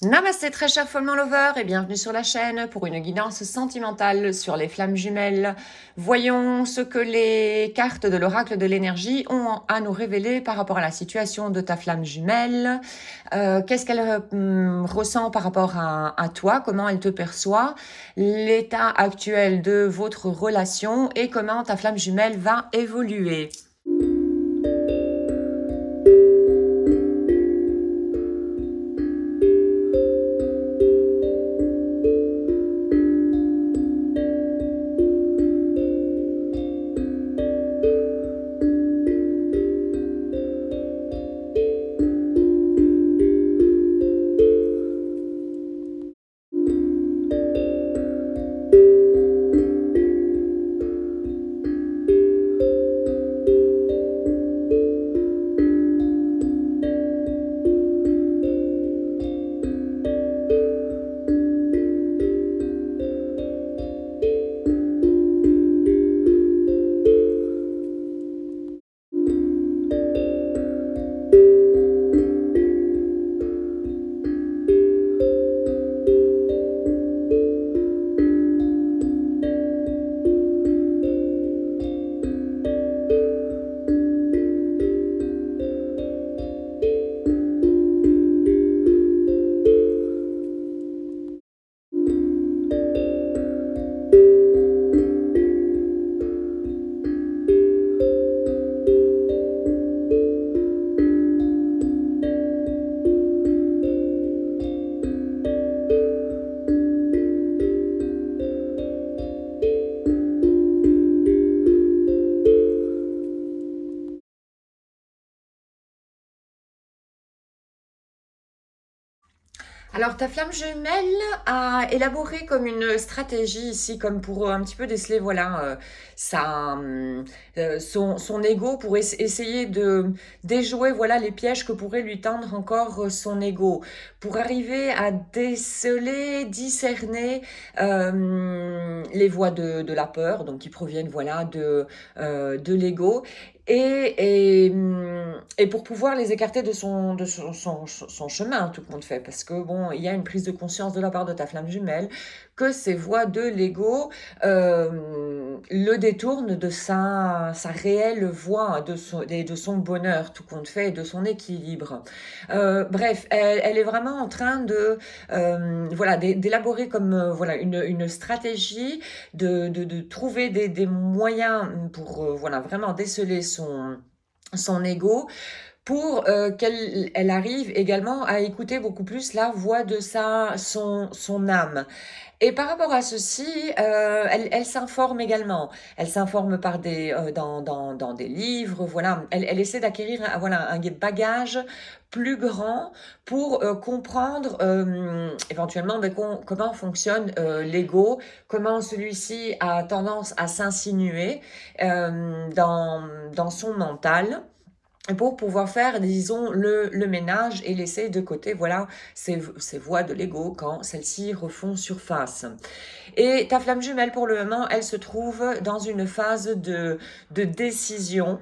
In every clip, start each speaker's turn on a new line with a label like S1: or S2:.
S1: Namasté très cher follement lover et bienvenue sur la chaîne pour une guidance sentimentale sur les flammes jumelles. Voyons ce que les cartes de l'oracle de l'énergie ont à nous révéler par rapport à la situation de ta flamme jumelle. Qu'est-ce qu'elle ressent par rapport à toi, comment elle te perçoit, l'état actuel de votre relation et comment ta flamme jumelle va évoluer. Alors, ta flamme jumelle a élaboré comme une stratégie ici, comme pour un petit peu déceler, voilà, son ego, pour essayer de déjouer, voilà, les pièges que pourrait lui tendre encore son ego, pour arriver à déceler, discerner les voies de la peur, donc qui proviennent, voilà, de l'ego, et pour pouvoir les écarter de son chemin, tout compte fait. Parce que, bon, il y a une prise de conscience de la part de ta flamme jumelle que ces voies de l'ego le détournent de sa réelle voie, de son bonheur, tout compte fait, et de son équilibre. Bref, elle est vraiment en train voilà, d'élaborer comme voilà, une stratégie, de trouver des moyens pour voilà, vraiment déceler son ego, pour qu'elle arrive également à écouter beaucoup plus la voix de son âme. Et par rapport à ceci, elle s'informe également. Elle s'informe dans des livres, voilà. Elle essaie d'acquérir voilà, un bagage plus grand pour comprendre éventuellement comment fonctionne l'ego, comment celui-ci a tendance à s'insinuer dans son mental, pour pouvoir faire, disons, le ménage et laisser de côté, voilà, ces voies de l'ego quand celles-ci refont surface. Et ta flamme jumelle, pour le moment, elle se trouve dans une phase de décision.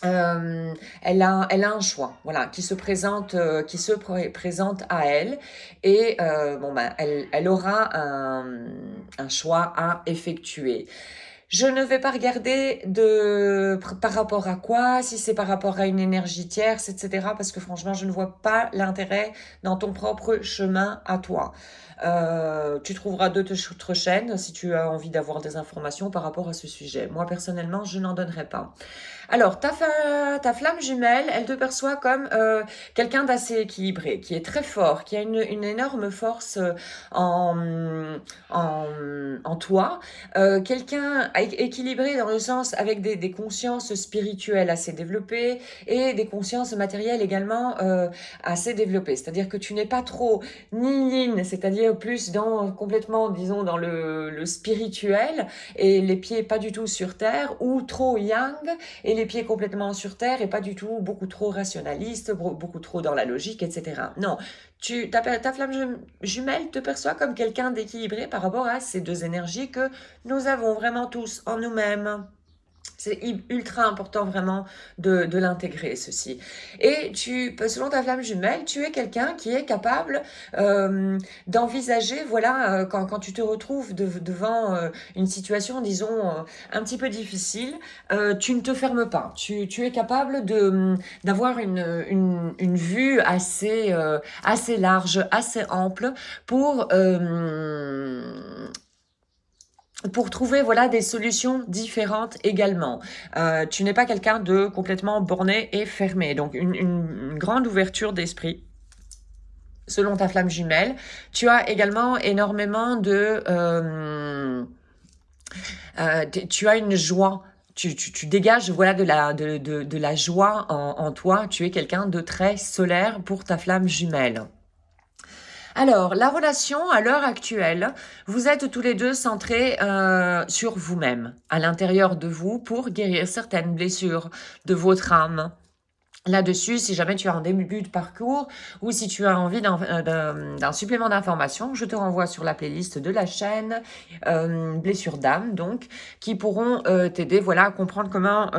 S1: Elle a un choix, voilà, qui se présente à elle, et bon ben, elle aura un choix à effectuer. Je ne vais pas regarder par rapport à quoi, si c'est par rapport à une énergie tierce, etc. Parce que franchement, je ne vois pas l'intérêt dans ton propre chemin à toi. Tu trouveras d'autres chaînes si tu as envie d'avoir des informations par rapport à ce sujet. Moi, personnellement, je n'en donnerai pas. Alors, ta flamme jumelle, elle te perçoit comme quelqu'un d'assez équilibré, qui est très fort, qui a une énorme force en, en toi. Quelqu'un équilibré dans le sens avec des consciences spirituelles assez développées et des consciences matérielles également assez développées. C'est-à-dire que tu n'es pas trop ni yin, c'est-à-dire plus complètement, disons, dans le spirituel et les pieds pas du tout sur terre, ou trop yang et les pieds complètement sur terre et pas du tout beaucoup trop rationaliste, beaucoup trop dans la logique, etc. Non, ta flamme jumelle te perçoit comme quelqu'un d'équilibré par rapport à ces deux énergies que nous avons vraiment tous en nous-mêmes. C'est ultra important vraiment de l'intégrer, ceci. Et selon ta flamme jumelle, tu es quelqu'un qui est capable d'envisager, voilà, quand tu te retrouves devant une situation, disons, un petit peu difficile, tu ne te fermes pas. Tu es capable d'avoir une vue assez large, assez ample pour trouver voilà des solutions différentes également. Tu n'es pas quelqu'un de complètement borné et fermé, donc une grande ouverture d'esprit selon ta flamme jumelle. Tu as également énormément tu as une joie. Tu dégages voilà de la joie en toi. Tu es quelqu'un de très solaire pour ta flamme jumelle. Alors, la relation à l'heure actuelle, vous êtes tous les deux centrés sur vous-même, à l'intérieur de vous, pour guérir certaines blessures de votre âme. Là-dessus, si jamais tu es en début de parcours ou si tu as envie d'un supplément d'information, je te renvoie sur la playlist de la chaîne Blessures d'âme, donc, qui pourront t'aider voilà, à comprendre comment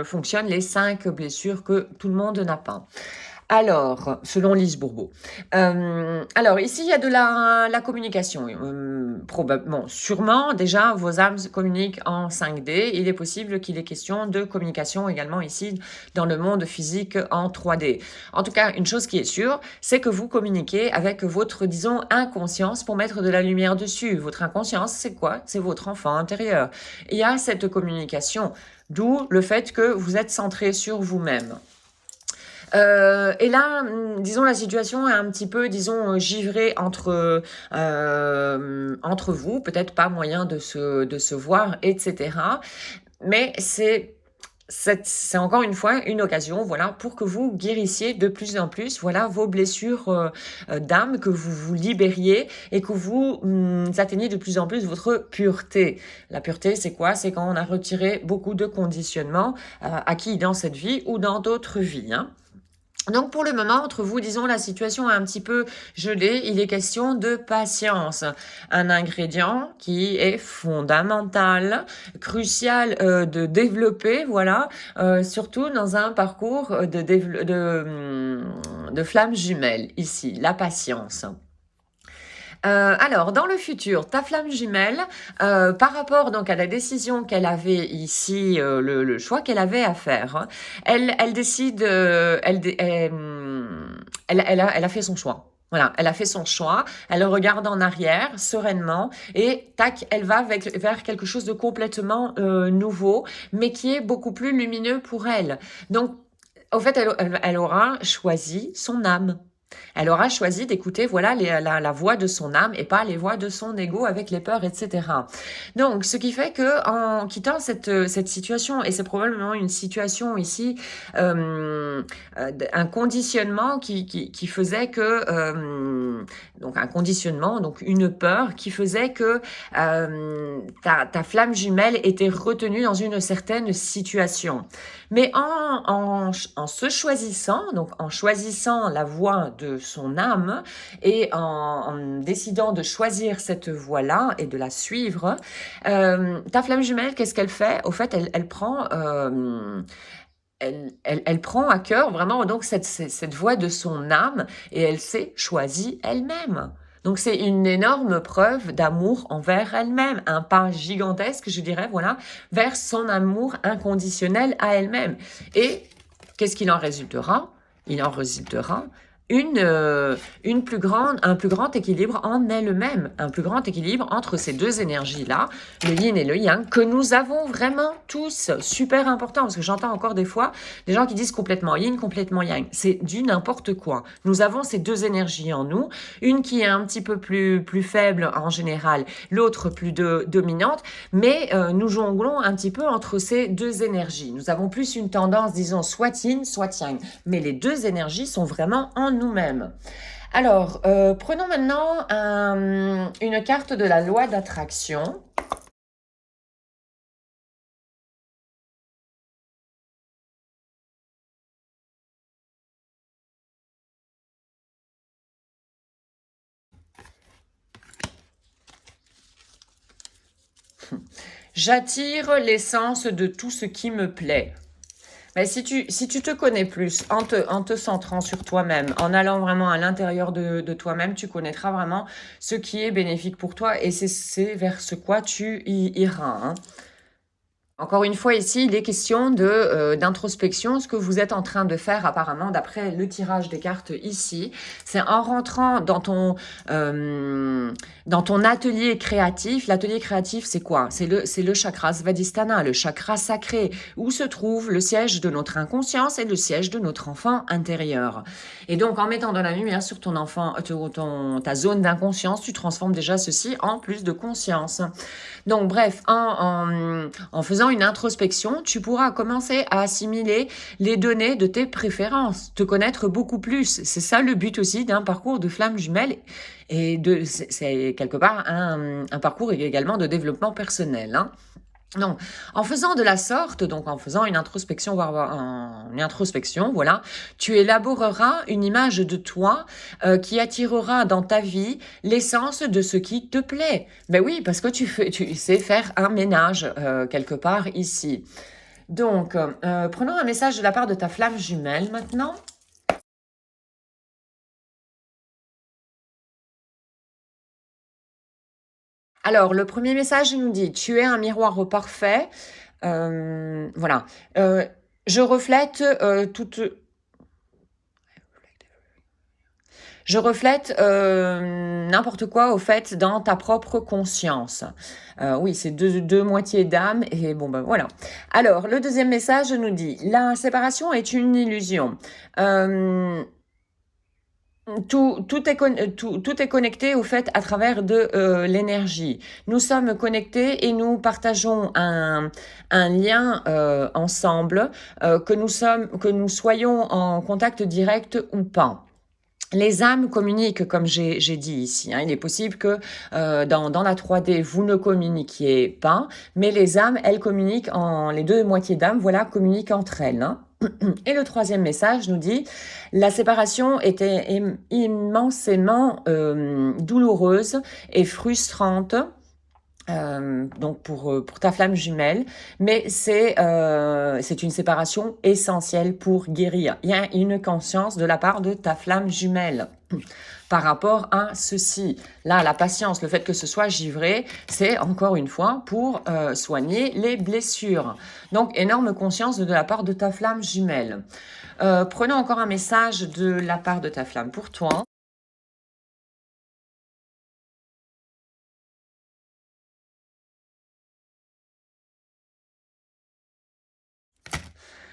S1: fonctionnent les 5 blessures que tout le monde n'a pas. Alors, selon Lise Bourbeau. Alors, ici, il y a de la communication. Probablement, sûrement, déjà, vos âmes communiquent en 5D. Il est possible qu'il y ait question de communication également ici dans le monde physique en 3D. En tout cas, une chose qui est sûre, c'est que vous communiquez avec votre, disons, inconscience pour mettre de la lumière dessus. Votre inconscience, c'est quoi? C'est votre enfant intérieur. Il y a cette communication, d'où le fait que vous êtes centré sur vous-même. Et là, disons, la situation est un petit peu, disons, givrée entre vous. Peut-être pas moyen de se voir, etc. Mais c'est encore une fois une occasion, voilà, pour que vous guérissiez de plus en plus, voilà, vos blessures d'âme, que vous vous libériez et que vous atteigniez de plus en plus votre pureté. La pureté, c'est quoi? C'est quand on a retiré beaucoup de conditionnements acquis dans cette vie ou dans d'autres vies, hein. Donc pour le moment, entre vous, disons, la situation est un petit peu gelée. Il est question de patience. Un ingrédient qui est fondamental, crucial de développer, voilà, surtout dans un parcours de flamme jumelle, ici, la patience. Alors, dans le futur, ta flamme jumelle, par rapport donc à la décision qu'elle avait ici, le choix qu'elle avait à faire, hein, elle décide, elle a fait son choix. Voilà, elle a fait son choix, elle regarde en arrière sereinement et tac, elle va vers quelque chose de complètement nouveau, mais qui est beaucoup plus lumineux pour elle. Donc, au fait, elle aura choisi son âme. Elle aura choisi d'écouter voilà la voix de son âme et pas les voix de son ego avec les peurs, etc. Donc, ce qui fait que en quittant cette situation, et c'est probablement une situation ici, un conditionnement qui faisait que donc un conditionnement, donc une peur qui faisait que ta flamme jumelle était retenue dans une certaine situation. Mais en se choisissant, donc en choisissant la voie de son âme et en décidant de choisir cette voie-là et de la suivre, ta flamme jumelle, qu'est-ce qu'elle fait? Au fait, elle prend... elle prend à cœur vraiment donc cette voix de son âme et elle s'est choisie elle-même. Donc c'est une énorme preuve d'amour envers elle-même, un pas gigantesque, je dirais, voilà, vers son amour inconditionnel à elle-même. Et qu'est-ce qu'il en résultera? Il en résultera un plus grand équilibre en elle-même, un plus grand équilibre entre ces deux énergies-là, le yin et le yang, que nous avons vraiment tous, super important, parce que j'entends encore des fois des gens qui disent complètement yin, complètement yang. C'est du n'importe quoi. Nous avons ces deux énergies en nous, une qui est un petit peu plus faible en général, l'autre plus dominante, mais nous jonglons un petit peu entre ces deux énergies. Nous avons plus une tendance, disons, soit yin, soit yang, mais les deux énergies sont vraiment en nous-mêmes. Alors, prenons maintenant une carte de la loi d'attraction. J'attire l'essence de tout ce qui me plaît. Mais si tu te connais plus, en te centrant sur toi-même, en allant vraiment à l'intérieur de toi-même, tu connaîtras vraiment ce qui est bénéfique pour toi et c'est vers ce quoi tu iras, hein. Encore une fois, ici, il est question d'introspection. Ce que vous êtes en train de faire, apparemment, d'après le tirage des cartes ici, c'est en rentrant dans ton atelier créatif. L'atelier créatif, c'est quoi? C'est le chakra Svadhisthana, le chakra sacré, où se trouve le siège de notre inconscience et le siège de notre enfant intérieur. Et donc, en mettant de la lumière sur ton enfant, ta zone d'inconscience, tu transformes déjà ceci en plus de conscience. Donc, bref, en faisant une introspection, tu pourras commencer à assimiler les données de tes préférences, te connaître beaucoup plus. C'est ça le but aussi d'un parcours de flamme jumelle et c'est quelque part un parcours également de développement personnel, hein. Donc, en faisant de la sorte, donc en faisant une introspection, voilà, tu élaboreras une image de toi qui attirera dans ta vie l'essence de ce qui te plaît. Ben oui, parce que tu sais faire un ménage quelque part ici. Donc, prenons un message de la part de ta flamme jumelle maintenant. Alors, le premier message nous dit, tu es un miroir parfait. Voilà. Je reflète n'importe quoi au fait dans ta propre conscience. Oui, c'est deux moitiés d'âme et bon ben voilà. Alors, le deuxième message nous dit, la séparation est une illusion. Tout est connecté au fait à travers de l'énergie. Nous sommes connectés et nous partageons un lien ensemble, que nous soyons en contact direct ou pas. Les âmes communiquent, comme j'ai dit ici, hein. Il est possible que dans la 3D, vous ne communiquiez pas, mais les âmes, elles communiquent, les deux moitiés d'âmes, voilà, communiquent entre elles, hein. Et le troisième message nous dit, la séparation était immensément douloureuse et frustrante. Donc pour ta flamme jumelle, mais c'est une séparation essentielle pour guérir. Il y a une conscience de la part de ta flamme jumelle par rapport à ceci. Là, la patience, le fait que ce soit givré, c'est encore une fois pour soigner les blessures. Donc, énorme conscience de la part de ta flamme jumelle. Prenons encore un message de la part de ta flamme pour toi.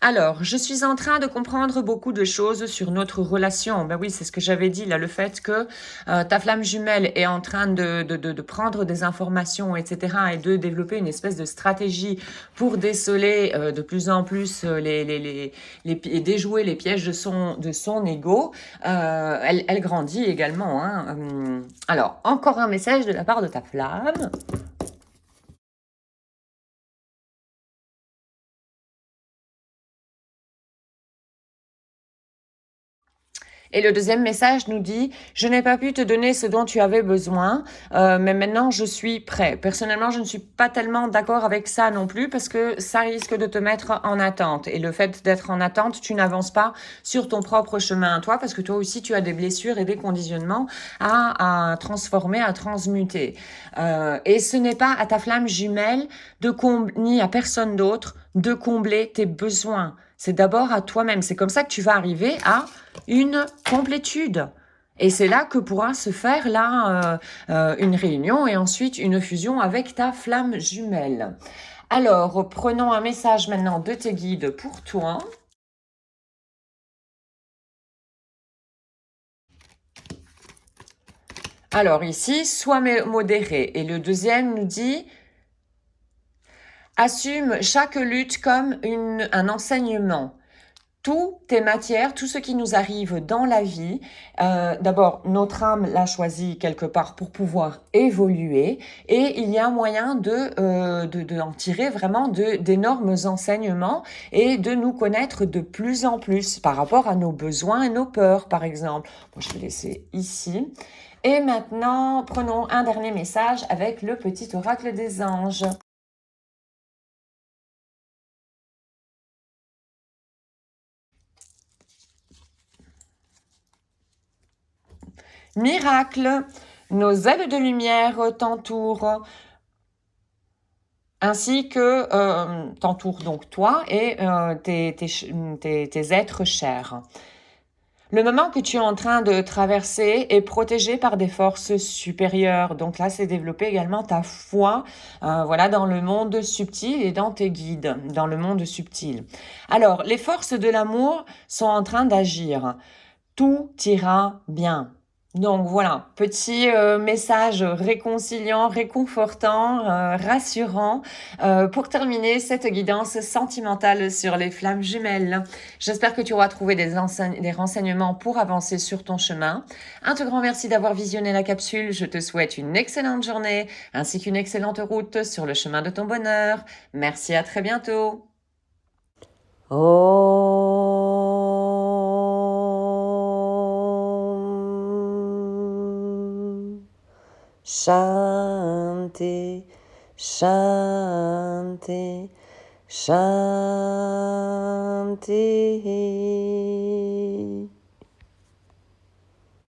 S1: Alors, je suis en train de comprendre beaucoup de choses sur notre relation. Ben oui, c'est ce que j'avais dit là, le fait que ta flamme jumelle est en train de prendre des informations, etc., et de développer une espèce de stratégie pour déceler de plus en plus et déjouer les pièges de son ego. Elle grandit également, hein. Alors, encore un message de la part de ta flamme. Et le deuxième message nous dit, je n'ai pas pu te donner ce dont tu avais besoin, mais maintenant je suis prêt. Personnellement, je ne suis pas tellement d'accord avec ça non plus parce que ça risque de te mettre en attente. Et le fait d'être en attente, tu n'avances pas sur ton propre chemin à toi parce que toi aussi tu as des blessures et des conditionnements à transformer, à transmuter. Et ce n'est pas à ta flamme jumelle ni à personne d'autre de combler tes besoins. C'est d'abord à toi-même. C'est comme ça que tu vas arriver à une complétude. Et c'est là que pourra se faire là une réunion et ensuite une fusion avec ta flamme jumelle. Alors, prenons un message maintenant de tes guides pour toi. Alors ici, sois modéré. Et le deuxième nous dit, assume chaque lutte comme un enseignement. Toutes tes matières, tout ce qui nous arrive dans la vie, d'abord, notre âme l'a choisi quelque part pour pouvoir évoluer et il y a moyen en tirer vraiment d'énormes enseignements et de nous connaître de plus en plus par rapport à nos besoins et nos peurs, par exemple. Bon, je vais laisser ici. Et maintenant, prenons un dernier message avec le petit oracle des anges. Miracle, nos ailes de lumière t'entourent, ainsi que t'entourent donc toi et tes êtres chers. Le moment que tu es en train de traverser est protégé par des forces supérieures. Donc là, c'est développer également ta foi, voilà, dans le monde subtil et dans tes guides, dans le monde subtil. Alors, les forces de l'amour sont en train d'agir. Tout ira bien. Donc voilà, petit message réconciliant, réconfortant, rassurant pour terminer cette guidance sentimentale sur les flammes jumelles. J'espère que tu auras trouvé des renseignements pour avancer sur ton chemin. Un tout grand merci d'avoir visionné la capsule. Je te souhaite une excellente journée ainsi qu'une excellente route sur le chemin de ton bonheur. Merci, à très bientôt. Shanti, Shanti, Shanti.